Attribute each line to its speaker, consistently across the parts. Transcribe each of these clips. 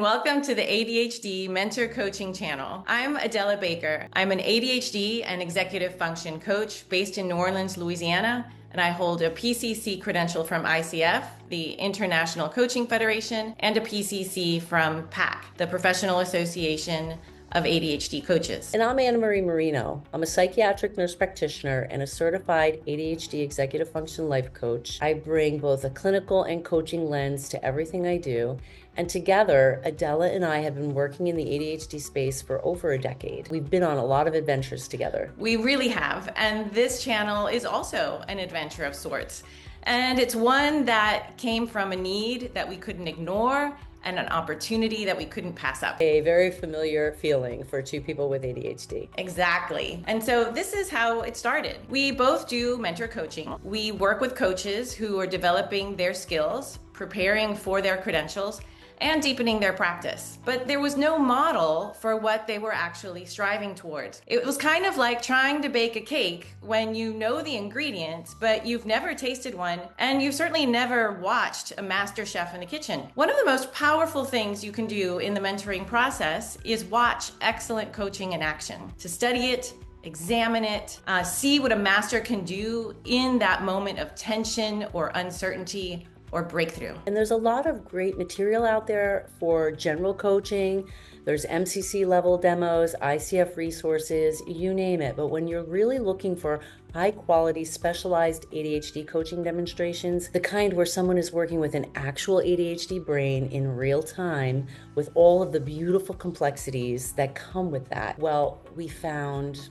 Speaker 1: Welcome to the ADHD Mentor Coaching channel. I'm Adela Baker. I'm an ADHD and executive function coach based in New Orleans, Louisiana, and I hold a PCC credential from ICF, the International Coaching Federation, and a PCC from PAC, the Professional Association of ADHD Coaches.
Speaker 2: And I'm Annamarie Marino. I'm a psychiatric nurse practitioner and a certified ADHD executive function life coach. I bring both a clinical and coaching lens to everything I do. And together, Adela and I have been working in the ADHD space for over a decade. We've been on a lot of adventures together.
Speaker 1: We really have. And this channel is also an adventure of sorts. And it's one that came from a need that we couldn't ignore and an opportunity that we couldn't pass up.
Speaker 2: A very familiar feeling for two people with ADHD.
Speaker 1: Exactly. And so this is how it started. We both do mentor coaching. We work with coaches who are developing their skills, preparing for their credentials, and deepening their practice. But there was no model for what they were actually striving towards. It was kind of like trying to bake a cake when you know the ingredients, but you've never tasted one, and you've certainly never watched a master chef in the kitchen. One of the most powerful things you can do in the mentoring process is watch excellent coaching in action. To study it, examine it, see what a master can do in that moment of tension or uncertainty or breakthrough.
Speaker 2: And there's a lot of great material out there for general coaching. There's MCC level demos, ICF resources, you name it. But when you're really looking for high quality specialized ADHD coaching demonstrations, the kind where someone is working with an actual ADHD brain in real time with all of the beautiful complexities that come with that, well, we found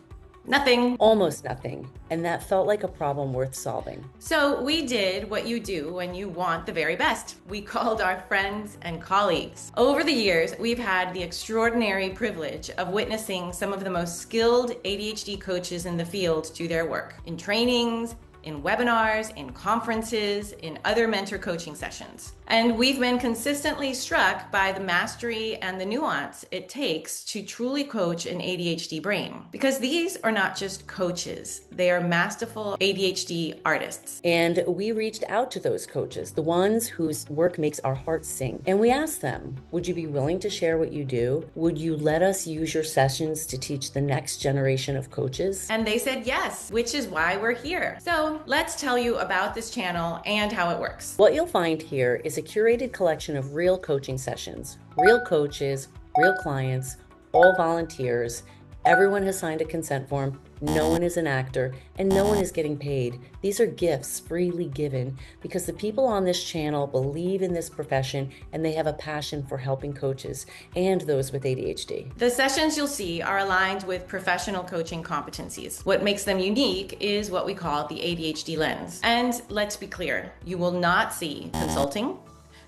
Speaker 1: nothing.
Speaker 2: Almost nothing. And that felt like a problem worth solving.
Speaker 1: So we did what you do when you want the very best. We called our friends and colleagues. Over the years, we've had the extraordinary privilege of witnessing some of the most skilled ADHD coaches in the field do their work in trainings, in webinars, in conferences, in other mentor coaching sessions. And we've been consistently struck by the mastery and the nuance it takes to truly coach an ADHD brain. Because these are not just coaches, they are masterful ADHD artists.
Speaker 2: And we reached out to those coaches, the ones whose work makes our hearts sing. And we asked them, would you be willing to share what you do? Would you let us use your sessions to teach the next generation of coaches?
Speaker 1: And they said yes, which is why we're here. So let's tell you about this channel and how it works.
Speaker 2: What you'll find here is a curated collection of real coaching sessions, real coaches, real clients, all volunteers. Everyone has signed a consent form. No one is an actor and no one is getting paid. These are gifts freely given because the people on this channel believe in this profession and they have a passion for helping coaches and those with ADHD.
Speaker 1: The sessions you'll see are aligned with professional coaching competencies. What makes them unique is what we call the ADHD lens. And let's be clear, you will not see consulting.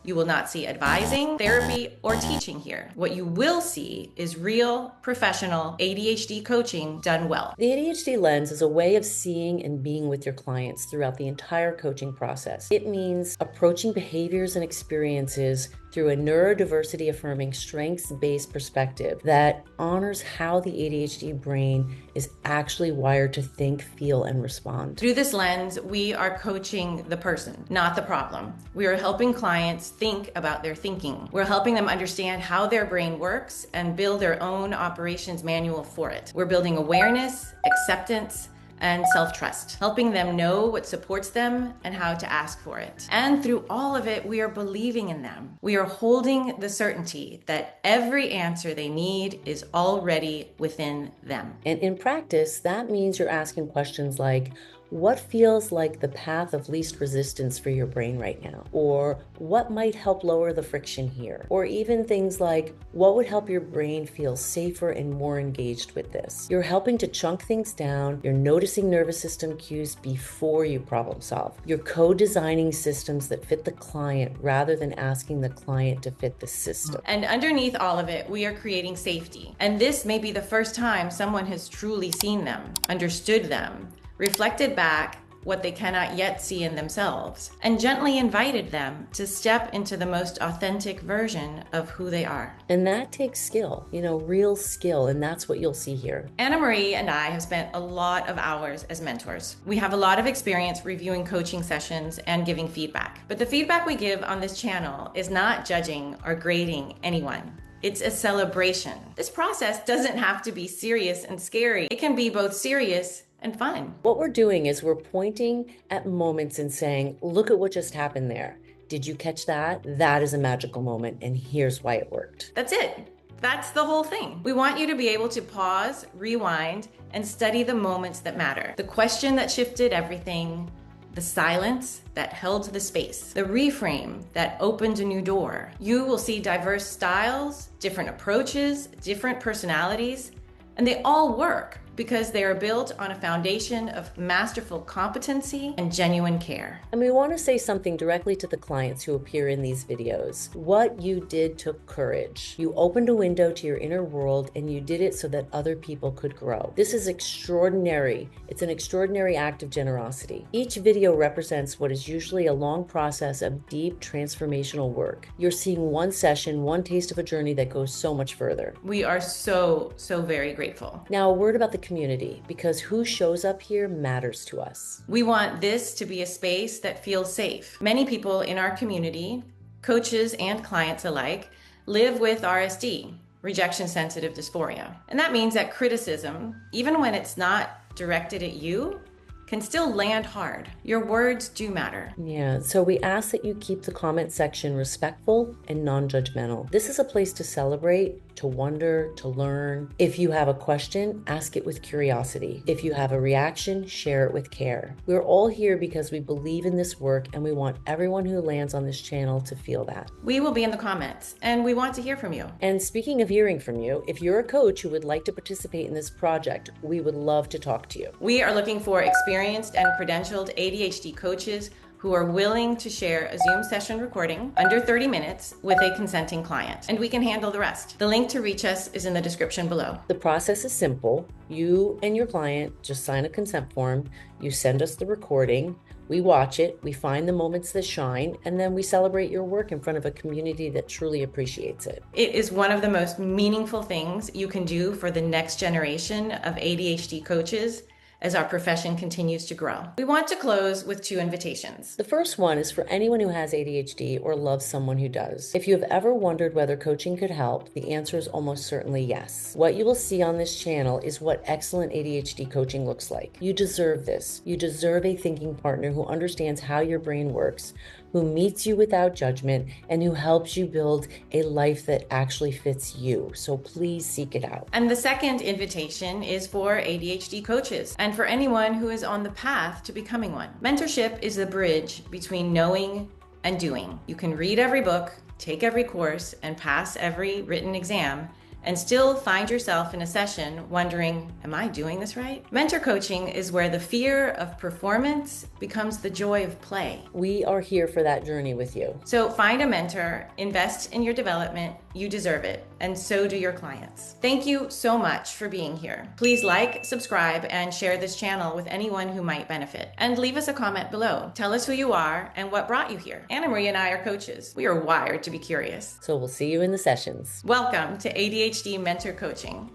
Speaker 1: You will not see advising, therapy, or teaching here. What you will see is real, professional ADHD coaching done well.
Speaker 2: The ADHD lens is a way of seeing and being with your clients throughout the entire coaching process. It means approaching behaviors and experiences through a neurodiversity affirming strengths-based perspective that honors how the ADHD brain is actually wired to think, feel, and respond.
Speaker 1: Through this lens, we are coaching the person, not the problem. We are helping clients think about their thinking. We're helping them understand how their brain works and build their own operations manual for it. We're building awareness, acceptance, and self-trust, helping them know what supports them and how to ask for it. And through all of it, we are believing in them. We are holding the certainty that every answer they need is already within them.
Speaker 2: And in practice, that means you're asking questions like, what feels like the path of least resistance for your brain right now? Or what might help lower the friction here? Or even things like, what would help your brain feel safer and more engaged with this? You're helping to chunk things down. You're noticing nervous system cues before you problem solve. You're co-designing systems that fit the client rather than asking the client to fit the system.
Speaker 1: And underneath all of it, we are creating safety. And this may be the first time someone has truly seen them, understood them, reflected back, what they cannot yet see in themselves, and gently invited them to step into the most authentic version of who they are.
Speaker 2: And that takes skill, real skill, and that's what you'll see here.
Speaker 1: Annamarie and I have spent a lot of hours as mentors. We have a lot of experience reviewing coaching sessions and giving feedback. But the feedback we give on this channel is not judging or grading anyone. It's a celebration. This process doesn't have to be serious and scary. It can be both serious and fun.
Speaker 2: What we're doing is we're pointing at moments and saying, look at what just happened there. Did you catch that? That is a magical moment, and here's why it worked.
Speaker 1: That's it. That's the whole thing. We want you to be able to pause, rewind, and study the moments that matter. The question that shifted everything, the silence that held the space, the reframe that opened a new door. You will see diverse styles, different approaches, different personalities, and they all work because they are built on a foundation of masterful competency and genuine care.
Speaker 2: And we want to say something directly to the clients who appear in these videos. What you did took courage. You opened a window to your inner world, and you did it so that other people could grow. This is extraordinary. It's an extraordinary act of generosity. Each video represents what is usually a long process of deep transformational work. You're seeing one session, one taste of a journey that goes so much further.
Speaker 1: We are so very grateful.
Speaker 2: Now, a word about the community, because who shows up here matters to us.
Speaker 1: We want this to be a space that feels safe. Many people in our community, coaches and clients alike, live with RSD, rejection-sensitive dysphoria. And that means that criticism, even when it's not directed at you, can still land hard. Your words do matter.
Speaker 2: Yeah, so we ask that you keep the comment section respectful and non-judgmental. This is a place to celebrate, to wonder, to learn. If you have a question, ask it with curiosity. If you have a reaction, share it with care. We're all here because we believe in this work, and we want everyone who lands on this channel to feel that.
Speaker 1: We will be in the comments, and we want to hear from you.
Speaker 2: And speaking of hearing from you, if you're a coach who would like to participate in this project, we would love to talk to you.
Speaker 1: We are looking for experienced and credentialed ADHD coaches who are willing to share a Zoom session recording under 30 minutes with a consenting client, and we can handle the rest. The link to reach us is in the description below.
Speaker 2: The process is simple. You and your client just sign a consent form. You send us the recording. We watch it, we find the moments that shine, and then we celebrate your work in front of a community that truly appreciates it.
Speaker 1: It is one of the most meaningful things you can do for the next generation of ADHD coaches as our profession continues to grow. We want to close with 2 invitations.
Speaker 2: The first one is for anyone who has ADHD or loves someone who does. If you have ever wondered whether coaching could help, the answer is almost certainly yes. What you will see on this channel is what excellent ADHD coaching looks like. You deserve this. You deserve a thinking partner who understands how your brain works, who meets you without judgment, and who helps you build a life that actually fits you. So please seek it out.
Speaker 1: And the second invitation is for ADHD coaches and for anyone who is on the path to becoming one. Mentorship is the bridge between knowing and doing. You can read every book, take every course, and pass every written exam, and still find yourself in a session wondering, am I doing this right? Mentor coaching is where the fear of performance becomes the joy of play.
Speaker 2: We are here for that journey with you.
Speaker 1: So find a mentor, invest in your development, you deserve it, and so do your clients. Thank you so much for being here. Please like, subscribe, and share this channel with anyone who might benefit. And leave us a comment below. Tell us who you are and what brought you here. Annamarie and I are coaches. We are wired to be curious.
Speaker 2: So we'll see you in the sessions.
Speaker 1: Welcome to ADHD Mentor Coaching.